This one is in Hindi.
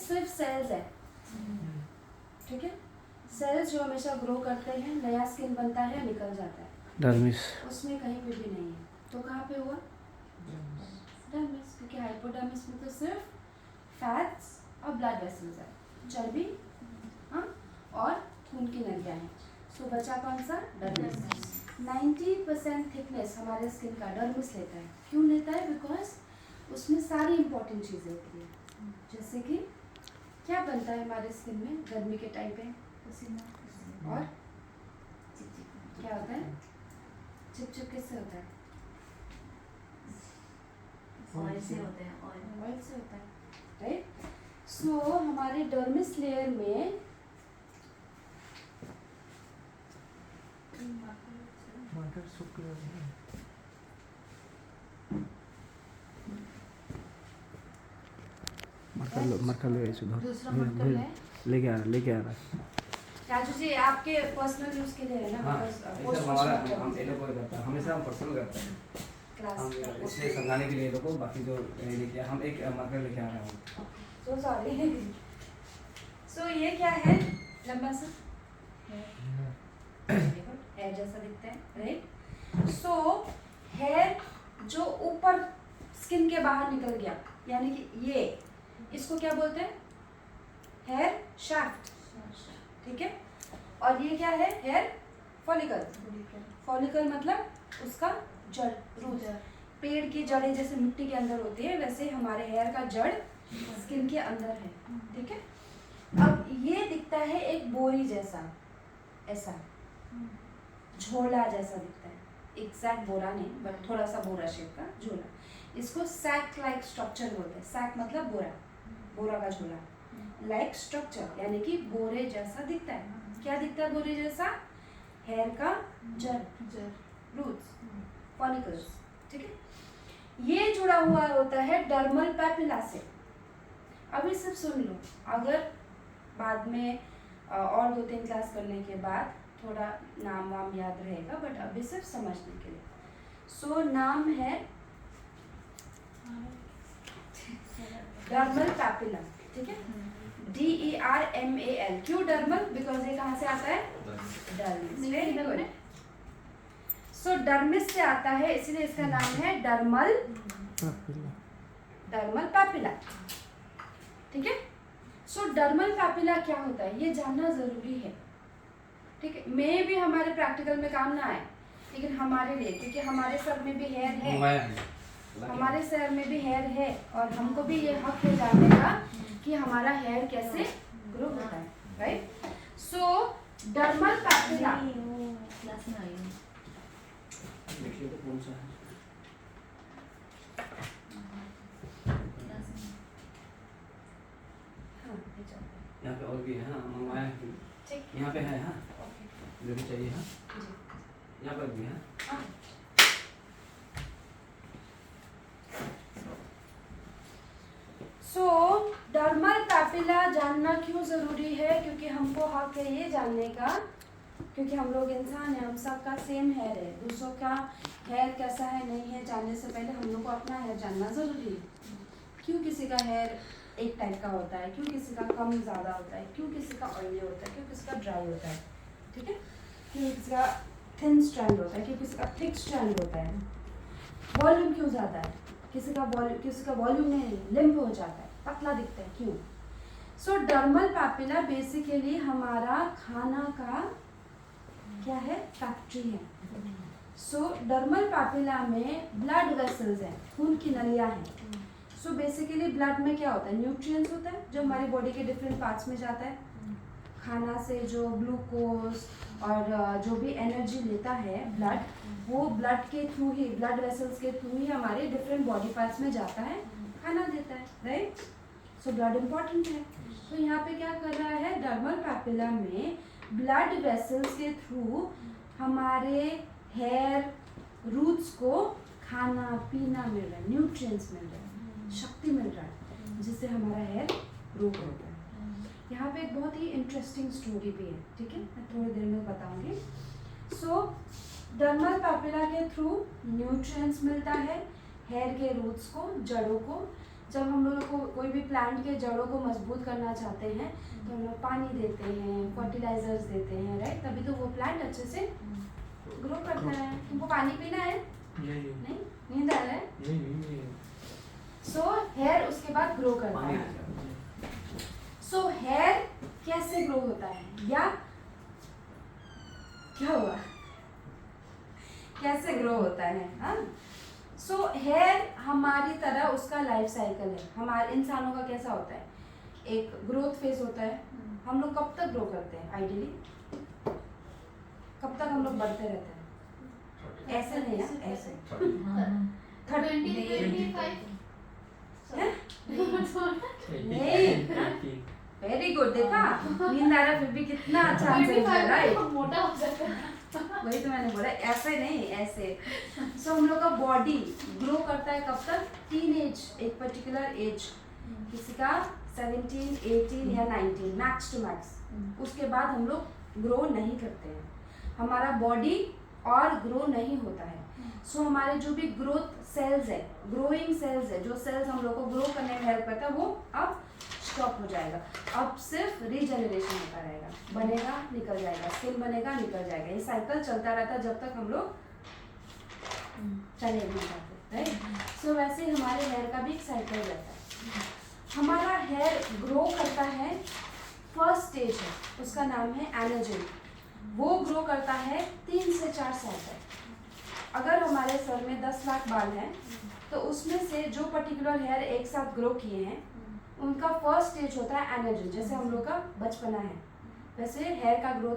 सिर्फ सेल्स है, ठीक है। सेल्स जो हमेशा ग्रो करते हैं, नया स्किन बनता है, निकल जाता है, डर्मिस उसमें कहीं पे भी नहीं है। तो कहाँ पे हुआ? डर्मिस, क्योंकि हाइपोडर्मिस में तो सिर्फ फैट्स और ब्लड वेसल्स है, चर्बी हाँ और खून की नलियाँ हैं। सो बचा कौन सा? डर्मिस। 90% थिकनेस हमारे स्किन का डर्मिस लेता है। क्यों लेता है? बिकॉज उसमें सारी इंपॉर्टेंट चीज़ें होती हैं, जैसे कि क्या बनता है हमारे स्किन में गर्मी के टाइम पे? पसीना। और क्या होता है? चिपचिप किससे होता है? ऑयल से होता है, ऑयल से होता है, राइट। सो हमारे डर्मिस लेयर में मरकल दूसरा मरकल है। लेके आ रहा है। राजू जी आपके पर्सनल यूज के लिए है ना? हाँ, because ऐसा हमारा हम ये लोग करता है, हमेशा हम पर्सनल करते हैं, क्लास हम इसलिए समझाने के लिए लोगों को। बाकी जो लेके हम एक मार्कर लेके आ रहे हैं। So sorry. सो ये क्या है? लंबा सा हेयर जैसा दिखता है, राइट। सो हेयर जो ऊपर स्किन के बाहर निकल गया, यानी कि ये, इसको क्या बोलते हैं? हेयर शाफ्ट, ठीक है। और ये क्या है? Hair follicle. फॉलिकल मतलब उसका जड़, रूट। पेड़ की जड़ें जैसे मिट्टी के अंदर होती है, वैसे हमारे हेयर का जड़ स्किन के अंदर है, ठीक है। अब ये दिखता है एक बोरी जैसा, ऐसा झोला जैसा दिखता है। एग्जैक्ट बोरा नहीं, बट थोड़ा सा बोरा शेप का झोला। इसको सैक लाइक स्ट्रक्चर बोलते हैं। सैक मतलब बोरा, बोरा का झोला। लाइक स्ट्रक्चर यानी कि बोरे जैसा दिखता है। क्या दिखता है बोरे जैसा? हेयर का जड़, रूट्स, फॉलिकल्स, ठीक है। ये जुड़ा हुआ होता है डर्मल पैपिला से। अभी सिर्फ सुन लो, अगर बाद में और 2-3 क्लास करने के बाद थोड़ा नाम वाम याद रहेगा, बट अभी सिर्फ समझने के लिए। सो नाम है डर्मल पैपिला, ठीक है। DERMAL। क्यों डर्मल? बिकॉज ये कहाँ से आता है? Dermis. Very good. So dermis से आता है, इसलिए इसका नाम है डर्मल पैपिला, ठीक है। सो डर्मल पैपिला क्या होता है ये जानना जरूरी है, ठीक है। मे भी हमारे प्रैक्टिकल में काम ना आए, लेकिन हमारे लिए, क्योंकि हमारे सर में भी हेयर है, हमारे सर में भी हेयर है, और हमको भी ये हक है जानने का कि हमारा हेयर कैसे ग्रो होता है, राइट। सो डर्मल पैपिला क्लास में आई हूँ। देखिए तो कौन सा है। यहाँ पे और भी है, हाँ मंगवाया है, ठीक, यहाँ पे है। हाँ ओके, जो भी चाहिए। हाँ जी, यहाँ पर भी है। हाँ। सो डर्मल पैपिला जानना क्यों जरूरी है? क्योंकि हमको हक है ये जानने का, क्योंकि हम लोग इंसान हैं, हम सबका सेम हेयर है। दूसरों का हेयर कैसा है नहीं है जानने से पहले हम लोग को अपना हेयर जानना जरूरी है। क्यों किसी का हेयर एक टाइप का होता है, क्यों किसी का कम ज़्यादा होता है, क्यों किसी का ऑयली होता है, क्यों किसी का ड्राई होता है, ठीक है। क्यों किसी का थिन स्ट्रैंड होता है, क्यों किसी का थिक स्ट्रैंड होता है। वॉल्यूम क्यों ज़्यादा है, किसी का वॉल्यूम नहीं, लिम्प हो जाता है, पतला दिखता है, क्यों। सो डर्मल पैपिला बेसिकली हमारा खाना का क्या है? फैक्ट्री है। सो डर्मल पैपिला में ब्लड वेसल्स हैं, खून की नलियाँ हैं। सो बेसिकली ब्लड में क्या होता है? न्यूट्रिएंट्स होता है जो हमारी बॉडी के डिफरेंट पार्ट्स में जाता है। खाना से जो ग्लूकोज और जो भी एनर्जी लेता है ब्लड, वो ब्लड के थ्रू ही, ब्लड वेसल्स के थ्रू ही हमारे डिफरेंट बॉडी पार्ट्स में जाता है, खाना देता है, राइट। सो ब्लड इम्पॉर्टेंट है। तो यहाँ पे क्या कर रहा है? डर्मल पैपिला में ब्लड वेसल्स के थ्रू हमारे हेयर रूट्स को खाना पीना मिल रहा है, न्यूट्रिएंट्स मिल रहे हैं, शक्ति मिल रहा है, जिससे हमारा हेयर ग्रो होता है। यहाँ पे एक बहुत ही इंटरेस्टिंग स्टोरी भी है, ठीक है, मैं थोड़ी देर में बताऊंगी। सो डर्मल पैपिला के थ्रू न्यूट्रिएंट्स मिलता है हेयर के रूट्स को, जड़ों को, जब हम लोग को कोई भी प्लांट के जड़ों को मजबूत करना चाहते हैं तो हम लोग पानी देते हैं, फर्टिलाइजर्स देते हैं, राइट, तभी तो वो प्लांट अच्छे से ग्रो करता है। तुमको पानी पीना है? नहीं, नींद आ रहा है? सो हेयर उसके बाद ग्रो करता पानी है। सो हेयर कैसे ग्रो होता है, या क्या हुआ, कैसे ग्रो होता है? हाँ, सो हेयर हमारी तरह उसका लाइफ साइकिल है। हमारे इंसानों का कैसा होता है, एक ग्रोथ फेज होता है। हम लोग कब तक ग्रो करते हैं आइडियली, कब तक हम लोग बढ़ते रहते हैं? ऐसे नहीं है, ऐसे नहीं, वेरी गुड, देखा नींद आ रहा फिर भी कितना अच्छा आंसर है, राइट, मोटा हो जाता है। वही तो मैंने बोला, ऐसे नहीं, ऐसे। सो हम लोग का बॉडी ग्रो करता है कब तक, टीन एज, एक पर्टिकुलर एज, किसी का 17, 18 या 19 मैक्स टू मैक्स। उसके बाद हम लोग ग्रो नहीं करते हैं, हमारा बॉडी और ग्रो नहीं होता है। सो हमारे जो भी ग्रोथ सेल्स है, ग्रोइंग सेल्स है, जो सेल्स हम लोग को ग्रो करने में हेल्प करता है, वो अब स्टॉप हो जाएगा। अब सिर्फ रीजनरेशन होता रहेगा, बनेगा निकल जाएगा, स्किन बनेगा निकल जाएगा, ये साइकिल चलता रहता है जब तक हम लोग चले नहीं जाते, राइट। सो वैसे ही हमारे हेयर का भी एक साइकिल रहता है। हमारा हेयर ग्रो करता है, फर्स्ट स्टेज है उसका नाम है एनर्जी, वो ग्रो करता है 3 से 4 साल तक। अगर हमारे सर में 10 लाख बाल हैं तो उसमें से जो पर्टिकुलर हेयर एक साथ ग्रो किए हैं उनका फर्स्ट स्टेज होता है एनर्जी। जैसे हम लोग का बचपना है, वैसे हेयर का ग्रोथ